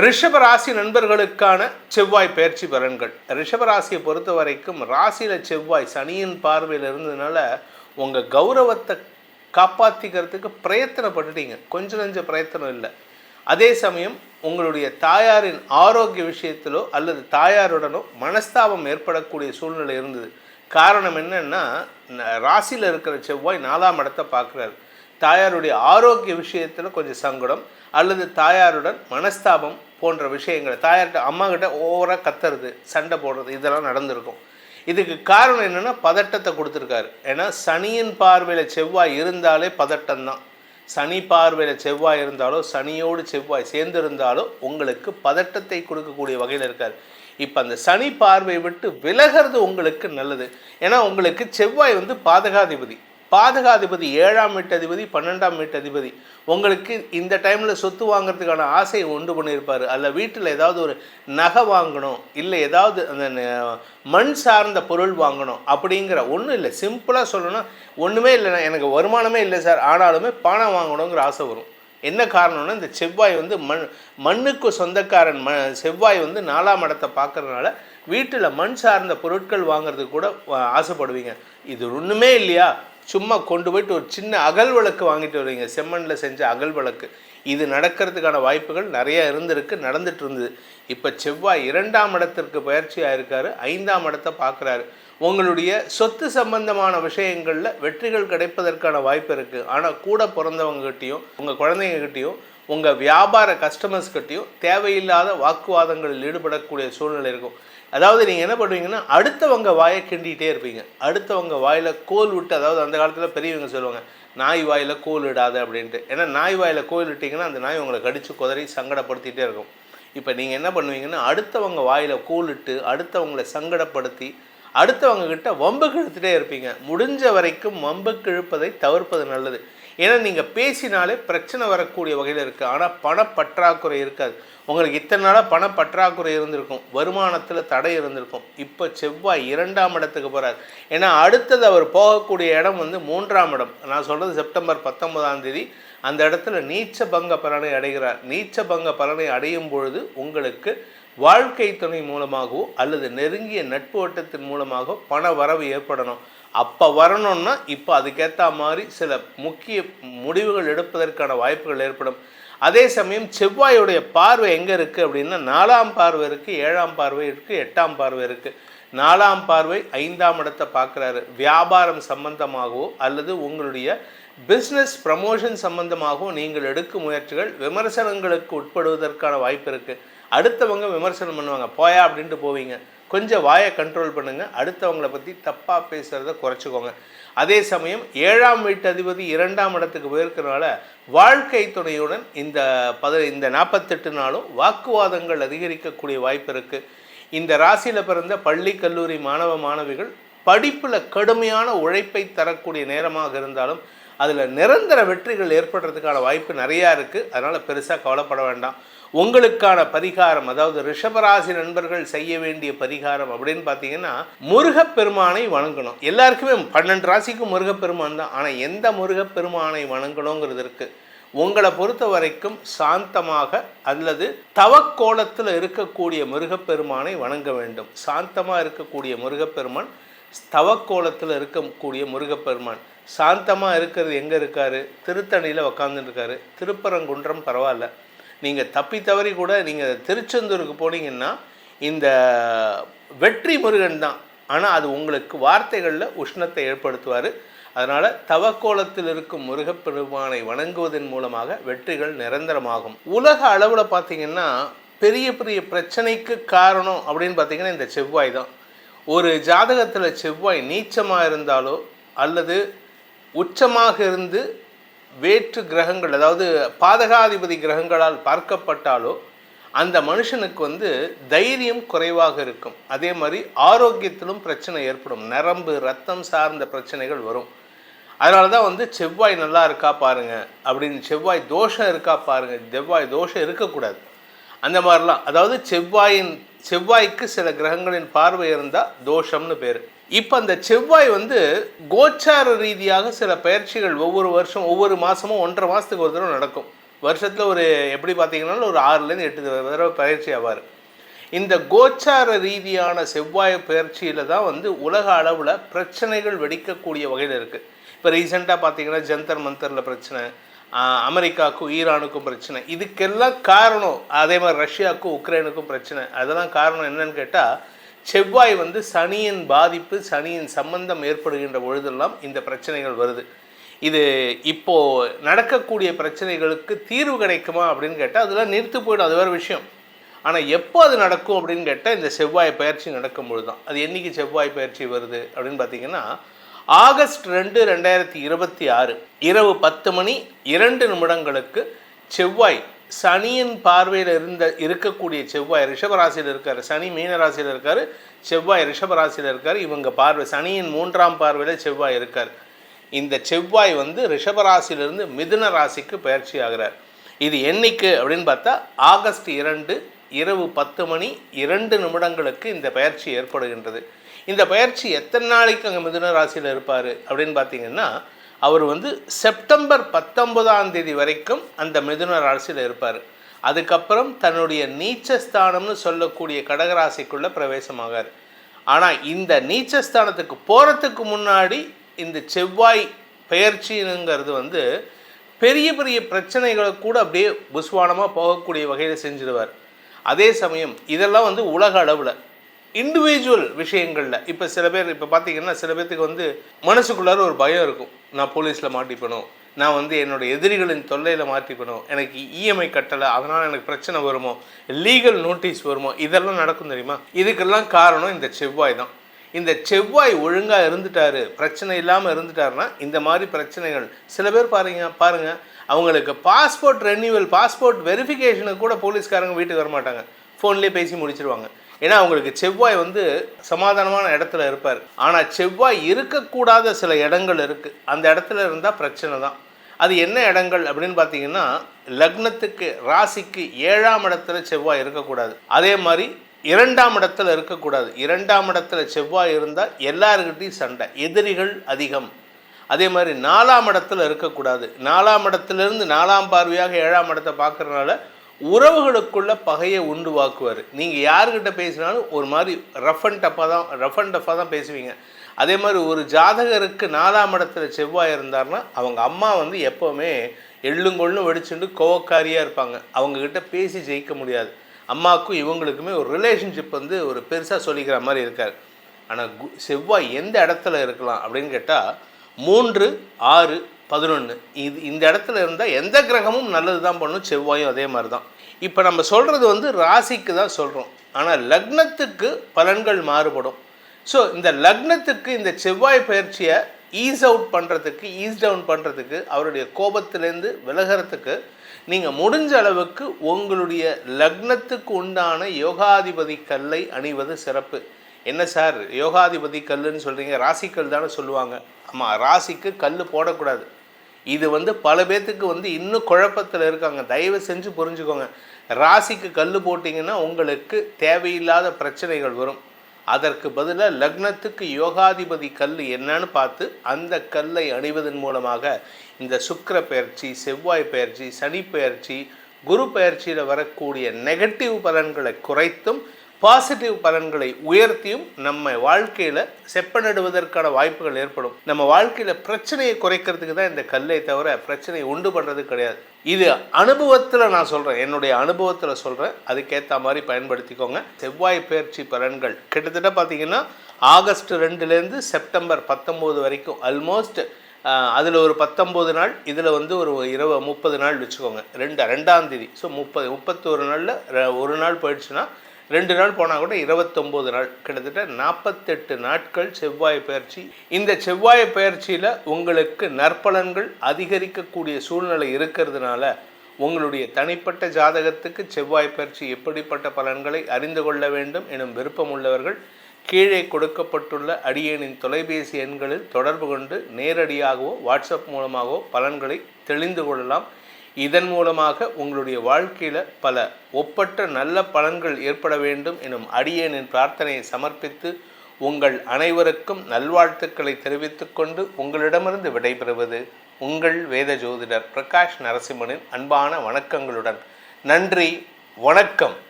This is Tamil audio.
ரிஷப ராசி நண்பர்களுக்கான செவ்வாய் பயிற்சி பலன்கள். ரிஷப ராசியை பொறுத்த வரைக்கும் ராசியில் செவ்வாய் சனியின் பார்வையில் இருந்ததுனால உங்கள் கௌரவத்தை காப்பாற்றிக்கிறதுக்கு பிரயத்தனப்பட்டுட்டீங்க. கொஞ்சம் நஞ்ச பிரயத்தனம் இல்லை. அதே சமயம் உங்களுடைய தாயாரின் ஆரோக்கிய விஷயத்திலோ அல்லது தாயாருடனோ மனஸ்தாபம் ஏற்படக்கூடிய சூழ்நிலை இருந்தது. காரணம் என்னன்னா, ராசியில் இருக்கிற செவ்வாய் 4ஆம் இடத்தை பார்க்குறாரு. தாயாருடைய ஆரோக்கிய விஷயத்தில் கொஞ்சம் சங்கடம் அல்லது தாயாருடன் மனஸ்தாபம் போன்ற விஷயங்கள், தாயார்கிட்ட அம்மாக்கிட்ட ஓவராக கத்துறது, சண்டை போடுறது, இதெல்லாம் நடந்திருக்கும். இதுக்கு காரணம் என்னென்னா பதட்டத்தை கொடுத்துருக்காரு. ஏன்னா சனியின் பார்வையில் செவ்வாய் இருந்தாலே பதட்டம்தான். சனி பார்வையில் செவ்வாய் இருந்தாலோ சனியோடு செவ்வாய் சேர்ந்திருந்தாலோ உங்களுக்கு பதட்டத்தை கொடுக்கக்கூடிய வகையில் இருக்கார். இப்போ அந்த சனி பார்வை விட்டு விலகிறது உங்களுக்கு நல்லது. ஏன்னா உங்களுக்கு செவ்வாய் பாதகாதிபதி 7ஆம் வீட்டதிபதி 12ஆம் வீட்டதிபதி. உங்களுக்கு இந்த டைமில் சொத்து வாங்கிறதுக்கான ஆசையை உண்டு பண்ணியிருப்பார். அல்ல வீட்டில் ஏதாவது ஒரு நகை வாங்கணும், இல்லை ஏதாவது அந்த மண் சார்ந்த பொருள் வாங்கணும் அப்படிங்கிற ஒன்றும் இல்லை. சிம்பிளாக சொல்லணும்னா ஒன்றுமே இல்லைண்ணா, எனக்கு வருமானமே இல்லை சார், ஆனாலுமே பணம் வாங்கணுங்கிற ஆசை வரும். என்ன காரணம்னா இந்த செவ்வாய் மண்ணுக்கு சொந்தக்காரன். செவ்வாய் 4ஆம் இடத்தை பார்க்கறதுனால வீட்டில் மண் சார்ந்த பொருட்கள் வாங்கிறதுக்கு கூட ஆசைப்படுவீங்க. இது ஒன்றுமே இல்லையா, சும்மா கொண்டு போய்ட்டு ஒரு சின்ன அகல் விளக்கு வாங்கிட்டு வருவீங்க, செம்மண்ணில் செஞ்ச அகல் விளக்கு. இது நடக்கிறதுக்கான வாய்ப்புகள் நிறையா நடந்துட்டு இருந்தது. இப்போ செவ்வாய் 2ஆம் இடத்திற்கு பயிற்சியாக இருக்கார். 5ஆம் இடத்தை பார்க்குறாரு. உங்களுடைய சொத்து சம்பந்தமான விஷயங்களில் வெற்றிகள் கிடைப்பதற்கான வாய்ப்பு இருக்குது. ஆனால் கூட பிறந்தவங்ககிட்டையும் உங்கள் குழந்தைங்ககிட்டையும் உங்கள் வியாபார கஸ்டமர்ஸ்கிட்டையும் தேவையில்லாத வாக்குவாதங்களில் ஈடுபடக்கூடிய சூழ்நிலை இருக்கும். அதாவது நீங்கள் என்ன பண்ணுவீங்கன்னா, அடுத்தவங்க வாயை கிண்டிகிட்டே இருப்பீங்க. அடுத்தவங்க வாயில் கோல் விட்டு, அதாவது அந்த காலத்தில் பெரியவங்க சொல்லுவாங்க, நாய் வாயில் கோல் இடாத அப்படின்ட்டு. ஏன்னா நாய் வாயில் கோல் இட்டிங்கன்னா அந்த நாய் உங்களை கடித்து குதறி சங்கடப்படுத்திகிட்டே இருக்கும். இப்போ நீங்கள் என்ன பண்ணுவீங்கன்னா, அடுத்தவங்க வாயில் கோல் இட்டு அடுத்தவங்களை சங்கடப்படுத்தி அடுத்தவங்கக்கிட்ட வம்புக்கு இழுத்துட்டே இருப்பீங்க. முடிஞ்ச வரைக்கும் வம்புக்கு இழுப்பதை தவிர்ப்பது நல்லது. ஏன்னா நீங்கள் பேசினாலே பிரச்சனை வரக்கூடிய வகையில் இருக்குது. ஆனால் பணப்பற்றாக்குறை இருக்காது. உங்களுக்கு இத்தனை நாளாக பணப்பற்றாக்குறை இருந்திருக்கும், வருமானத்தில் தடை இருந்திருக்கும். இப்போ செவ்வாய் 2ஆம் இடத்துக்கு போகிறார். ஏன்னா அடுத்தது அவர் போகக்கூடிய இடம் 3ஆம் இடம். நான் சொல்கிறது செப்டம்பர் 19ஆம் தேதி அந்த இடத்துல நீச்ச பங்க பலனை அடைகிறார். நீச்ச பங்க பலனை அடையும் பொழுது உங்களுக்கு வாழ்க்கை துணை மூலமாகவோ அல்லது நெருங்கிய நட்பு வட்டத்தின் மூலமாகவோ பண வரவு ஏற்படணும். அப்போ வரணும்னா இப்போ அதுக்கேற்ற மாதிரி சில முக்கிய முடிவுகள் எடுப்பதற்கான வாய்ப்புகள் ஏற்படும். அதே சமயம் செவ்வாயுடைய பார்வை எங்கே இருக்குது அப்படின்னா, 4ஆம் பார்வை இருக்குது, 7ஆம் பார்வை இருக்குது, 8ஆம் பார்வை இருக்குது. 4ஆம் பார்வை 5ஆம் இடத்தை பார்க்குறாரு. வியாபாரம் சம்பந்தமாகவோ அல்லது உங்களுடைய பிஸ்னஸ் ப்ரமோஷன் சம்பந்தமாகவோ நீங்கள் எடுக்கும் முயற்சிகள் விமர்சனங்களுக்கு உட்படுவதற்கான வாய்ப்பு இருக்குது. அடுத்தவங்க விமர்சனம் பண்ணுவாங்க, போயா அப்படின்ட்டு போவீங்க. கொஞ்சம் வாயை கண்ட்ரோல் பண்ணுங்கள். அடுத்தவங்களை பற்றி தப்பாக பேசுகிறத குறைச்சிக்கோங்க. அதே சமயம் 7ஆம் வீட்டு அதிபதி 2ஆம் இடத்துக்கு போயிருக்கிறனால வாழ்க்கை துணையுடன் இந்த 48 நாளும் வாக்குவாதங்கள் அதிகரிக்கக்கூடிய வாய்ப்பு இருக்குது. இந்த ராசியில் பிறந்த பள்ளி கல்லூரி மாணவ மாணவிகள் படிப்பில் கடுமையான உழைப்பை தரக்கூடிய நேரமாக இருந்தாலும் அதில் நிரந்தர வெற்றிகள் ஏற்படுறதுக்கான வாய்ப்பு நிறையா இருக்குது. அதனால் பெருசாக கவலைப்பட வேண்டாம். உங்களுக்கான பரிகாரம், அதாவது ரிஷபராசி நண்பர்கள் செய்ய வேண்டிய பரிகாரம் அப்படின்னு பார்த்தீங்கன்னா, முருகப்பெருமானை வணங்கணும். எல்லாருக்குமே 12 ராசிக்கும் முருகப்பெருமான் தான். ஆனால் எந்த முருகப்பெருமானை வணங்கணுங்கிறது இருக்குது. உங்களை பொறுத்த வரைக்கும் சாந்தமாக அல்லது தவக்கோலத்தில் இருக்கக்கூடிய முருகப்பெருமானை வணங்க வேண்டும். சாந்தமாக இருக்கக்கூடிய முருகப்பெருமான், தவக்கோலத்தில் இருக்கக்கூடிய முருகப்பெருமான். சாந்தமாக இருக்கிறது எங்கே இருக்கார்? திருத்தணியில் உக்காந்துருக்காரு. திருப்பரங்குன்றம் பரவாயில்ல, நீங்கள் தப்பி தவறி கூட நீங்கள் திருச்செந்தூருக்கு போனீங்கன்னா இந்த வெற்றி முருகன் தான். ஆனால் அது உங்களுக்கு வார்த்தைகளில் உஷ்ணத்தை ஏற்படுத்துவார். அதனால் தவக்கோலத்தில் இருக்கும் முருகப்பெருமானை வணங்குவதன் மூலமாக வெற்றிகள் நிரந்தரமாகும். உலக அளவில் பார்த்திங்கன்னா பெரிய பெரிய பிரச்சனைக்கு காரணம் அப்படின்னு பார்த்திங்கன்னா இந்த செவ்வாய் தான். ஒரு ஜாதகத்தில் செவ்வாய் நீச்சமாக இருந்தாலோ அல்லது உச்சமாக இருந்து வேற்று கிரகங்கள், அதாவது பாதகாதிபதி கிரகங்களால் பார்க்கப்பட்டாலோ அந்த மனுஷனுக்கு தைரியம் குறைவாக இருக்கும். அதே மாதிரி ஆரோக்கியத்திலும் பிரச்சனை ஏற்படும். நரம்பு ரத்தம் சார்ந்த பிரச்சனைகள் வரும். அதனால தான் செவ்வாய் நல்லா இருக்கா பாருங்கள் அப்படின்னு, செவ்வாய் தோஷம் இருக்கா பாருங்கள், செவ்வாய் தோஷம் இருக்கக்கூடாது அந்த மாதிரிலாம். அதாவது செவ்வாய்க்கு சில கிரகங்களின் பார்வை இருந்தால் தோஷம்னு பேர். இப்போ அந்த செவ்வாய் கோச்சார ரீதியாக சில பயிற்சிகள் ஒவ்வொரு வருஷம் ஒவ்வொரு மாதமும் 1.5 மாதத்துக்கு ஒரு தடவை நடக்கும். வருஷத்தில் ஒரு எப்படி பார்த்தீங்கன்னா ஒரு 6லேருந்து 8 தடவை பயிற்சி ஆவார். இந்த கோச்சார ரீதியான செவ்வாய் பயிற்சியில் தான் வந்து உலக அளவில் பிரச்சனைகள் வெடிக்கக்கூடிய வகையில் இருக்குது. இப்போ ரீசெண்டாக பார்த்தீங்கன்னா ஜந்தர் மந்தரில் பிரச்சனை, அமெரிக்காவுக்கும் ஈரானுக்கும் பிரச்சனை, இதுக்கெல்லாம் காரணம் அதே மாதிரி ரஷ்யாவுக்கும் உக்ரைனுக்கும் பிரச்சனை. அதெல்லாம் காரணம் என்னன்னு கேட்டால் செவ்வாய் வந்து சனியின் பாதிப்பு, சனியின் சம்பந்தம் ஏற்படுகின்ற பொழுதெல்லாம் இந்த பிரச்சனைகள் வருது. இது இப்போது நடக்கக்கூடிய பிரச்சனைகளுக்கு தீர்வு கிடைக்குமா அப்படின்னு கேட்டால் அதெல்லாம் நிறுத்து போயிடும், அது வேறு விஷயம். ஆனால் எப்போ அது நடக்கும் அப்படின்னு கேட்டால் இந்த செவ்வாய் பயிற்சி நடக்கும்பொழுது தான். அது என்றைக்கு செவ்வாய் பயிற்சி வருது அப்படின்னு பார்த்தீங்கன்னா ஆகஸ்ட் 2, 2026 இரவு 10:02 செவ்வாய் சனியின் பார்வையில் இருக்கக்கூடிய செவ்வாய் ரிஷபராசியில் இருக்கார். சனி மீனராசியில் இருக்கார், செவ்வாய் ரிஷபராசியில் இருக்கார். இவங்க பார்வை சனியின் 3ஆம் பார்வையில் செவ்வாய் இருக்கார். இந்த செவ்வாய் வந்து ரிஷபராசியிலிருந்து மிதுன ராசிக்கு பயிற்சி ஆகிறார். இது என்னைக்கு அப்படின்னு பார்த்தா ஆகஸ்ட் 2 இரவு 10:02 இந்த பயிற்சி ஏற்படுகின்றது. இந்த பயிற்சி எத்தனை நாளைக்கு அங்கே மிதுன ராசியில் இருப்பார் அப்படின்னு பார்த்தீங்கன்னா அவர் வந்து செப்டம்பர் 19 வரைக்கும் அந்த மிதுன ராசியில் இருப்பார். அதுக்கப்புறம் தன்னுடைய நீச்சஸ்தானம்னு சொல்லக்கூடிய கடகராசிக்குள்ளே பிரவேசமாகார். ஆனால் இந்த நீச்சஸ்தானத்துக்கு போகிறதுக்கு முன்னாடி இந்த செவ்வாய் பயிற்சிங்கிறது வந்து பெரிய பெரிய பிரச்சனைகளை கூட அப்படியே புஸ்வானமாக போகக்கூடிய வகையில் செஞ்சிடுவார். அதே சமயம் இதெல்லாம் வந்து உலக அளவில் இண்டிவிஜுவல் விஷயங்களில் இப்போ சில பேர் இப்போ பார்த்தீங்கன்னா சில பேர்த்துக்கு வந்து மனசுக்குள்ளார ஒரு பயம் இருக்கும், நான் போலீஸில் மாட்டிப்பணும், நான் வந்து என்னோடய எதிரிகளின் தொல்லையில் மாட்டிப்பணும், எனக்கு இஎம்ஐ கட்டலை அதனால் எனக்கு பிரச்சனை வருமோ, லீகல் நோட்டீஸ் வருமோ, இதெல்லாம் நடக்கும் தெரியுமா. இதுக்கெல்லாம் காரணம் இந்த செவ்வாய் தான். இந்த செவ்வாய் ஒழுங்காக இருந்துட்டார், பிரச்சனை இல்லாமல் இருந்துட்டாருன்னா இந்த மாதிரி பிரச்சனைகள் சில பேர் பாருங்கள் அவங்களுக்கு பாஸ்போர்ட் ரெனியூவல், பாஸ்போர்ட் வெரிஃபிகேஷனுக்கு கூட போலீஸ்காரங்க வீட்டுக்கு வரமாட்டாங்க, ஃபோன்லேயே பேசி முடிச்சிருவாங்க. ஏன்னா அவங்களுக்கு செவ்வாய் வந்து சமாதானமான இடத்துல இருப்பார். ஆனால் செவ்வாய் இருக்கக்கூடாத சில இடங்கள் இருக்குது, அந்த இடத்துல இருந்தால் பிரச்சனை தான். அது என்ன இடங்கள் அப்படின்னு பார்த்தீங்கன்னா லக்னத்துக்கு ராசிக்கு 7ஆம் இடத்துல செவ்வாய் இருக்கக்கூடாது. அதே மாதிரி 2ஆம் இடத்துல இருக்கக்கூடாது. 2ஆம் இடத்துல செவ்வாய் இருந்தால் எல்லாருக்கிட்டையும் சண்டை, எதிரிகள் அதிகம். அதே மாதிரி 4ஆம் இடத்துல இருக்கக்கூடாது. 4ஆம் இடத்துலேருந்து 4ஆம் பார்வையாக 7ஆம் இடத்தை பார்க்குறதுனால உறவுகளுக்குள்ள பகையை உண்டுவாக்குவார். நீங்கள் யாருக்கிட்ட பேசினாலும் ஒரு மாதிரி ரஃப் அண்ட் டஃப்பாக தான் பேசுவீங்க. அதே மாதிரி ஒரு ஜாதகருக்கு 4ஆம் இடத்துல செவ்வாய் இருந்தார்னா அவங்க அம்மா வந்து எப்போவுமே எள்ளுங்கொள்ளும் வெடிச்சுட்டு கோவக்காரியாக இருப்பாங்க, அவங்கக்கிட்ட பேசி ஜெயிக்க முடியாது. அம்மாவுக்கும் இவங்களுக்குமே ஒரு ரிலேஷன்ஷிப் வந்து ஒரு பெருசாக சொல்லிக்கிற மாதிரி இருக்கார். ஆனால் செவ்வாய் எந்த இடத்துல இருக்கலாம் அப்படின்னு கேட்டால் 3, 6, 11 இந்த இடத்துல இருந்தால் எந்த கிரகமும் நல்லது தான் பண்ணும், செவ்வாயும் அதே மாதிரி தான். இப்போ நம்ம சொல்கிறது வந்து ராசிக்கு தான் சொல்கிறோம், ஆனால் லக்னத்துக்கு பலன்கள் மாறுபடும். ஸோ இந்த லக்னத்துக்கு இந்த செவ்வாய் பயிற்சியை ஈஸ் டவுன் பண்ணுறதுக்கு அவருடைய கோபத்திலேருந்து விலகிறதுக்கு நீங்கள் முடிஞ்ச அளவுக்கு உங்களுடைய லக்னத்துக்கு உண்டான யோகாதிபதி கல்லை அணிவது சிறப்பு. என்ன சார் யோகாதிபதி கல்லுன்னு சொல்கிறீங்க, ராசிக்கல் தானே சொல்லுவாங்க. ஆமாம், ராசிக்கு கல் போடக்கூடாது. இது வந்து பல பேர்த்துக்கு வந்து இன்னும் குழப்பத்தில் இருக்காங்க, தயவு செஞ்சு புரிஞ்சுக்கோங்க. ராசிக்கு கல் போட்டிங்கன்னா உங்களுக்கு தேவையில்லாத பிரச்சனைகள் வரும். அதற்கு பதிலாக லக்னத்துக்கு யோகாதிபதி கல் என்னன்னு பார்த்து அந்த கல்லை அணிவதன் மூலமாக இந்த சுக்கிர பயிற்சி, செவ்வாய் பயிற்சி, சனி பயிற்சி, குரு பயிற்சியில் வரக்கூடிய நெகட்டிவ் பலன்களை குறைத்தும் பாசிட்டிவ் பலன்களை உயர்த்தியும் நம்ம வாழ்க்கையில் செப்பனிடுவதற்கான வாய்ப்புகள் ஏற்படும். நம்ம வாழ்க்கையில் பிரச்சனையை குறைக்கிறதுக்கு தான் இந்த கல்லை தவிர பிரச்சனையை உண்டு பண்ணுறது கிடையாது. இது அனுபவத்தில் நான் சொல்கிறேன், என்னுடைய அனுபவத்தில் சொல்கிறேன், அதுக்கேற்ற மாதிரி பயன்படுத்திக்கோங்க. செவ்வாய் பயிற்சி பலன்கள் கிட்டத்தட்ட பார்த்திங்கன்னா ஆகஸ்ட் 2 செப்டம்பர் 19 வரைக்கும் ஆல்மோஸ்ட் அதில் ஒரு 19 நாள், இதில் வந்து ஒரு 30 நாள் வச்சுக்கோங்க. 2ஆம் தேதி. ஸோ 31 நாளில் ஒரு நாள் போயிடுச்சுன்னா 2 நாள் போனால் கூட 29 நாள், கிட்டத்தட்ட 48 நாட்கள் செவ்வாய் பயிற்சி. இந்த செவ்வாய் பயிற்சியில் உங்களுக்கு நற்பலன்கள் அதிகரிக்கக்கூடிய சூழ்நிலை இருக்கிறதுனால உங்களுடைய தனிப்பட்ட ஜாதகத்துக்கு செவ்வாய் பயிற்சி எப்படிப்பட்ட பலன்களை அறிந்து கொள்ள வேண்டும் எனும் விருப்பம் உள்ளவர்கள் கீழே கொடுக்கப்பட்டுள்ள அடியேனின் தொலைபேசி எண்களில் தொடர்பு கொண்டு நேரடியாகவோ வாட்ஸ்அப் மூலமாகவோ பலன்களை தெளிந்து கொள்ளலாம். இதன் மூலமாக உங்களுடைய வாழ்க்கையில் பல ஒப்பற்ற நல்ல பலன்கள் ஏற்பட வேண்டும் எனும் அடியேனின் பிரார்த்தனையை சமர்ப்பித்து உங்கள் அனைவருக்கும் நல்வாழ்த்துக்களை தெரிவித்துக்கொண்டு உங்களிடமிருந்து விடைபெறுவது உங்கள் வேத ஜோதிடர் பிரகாஷ் நரசிம்மனின் அன்பான வணக்கங்களுடன். நன்றி, வணக்கம்.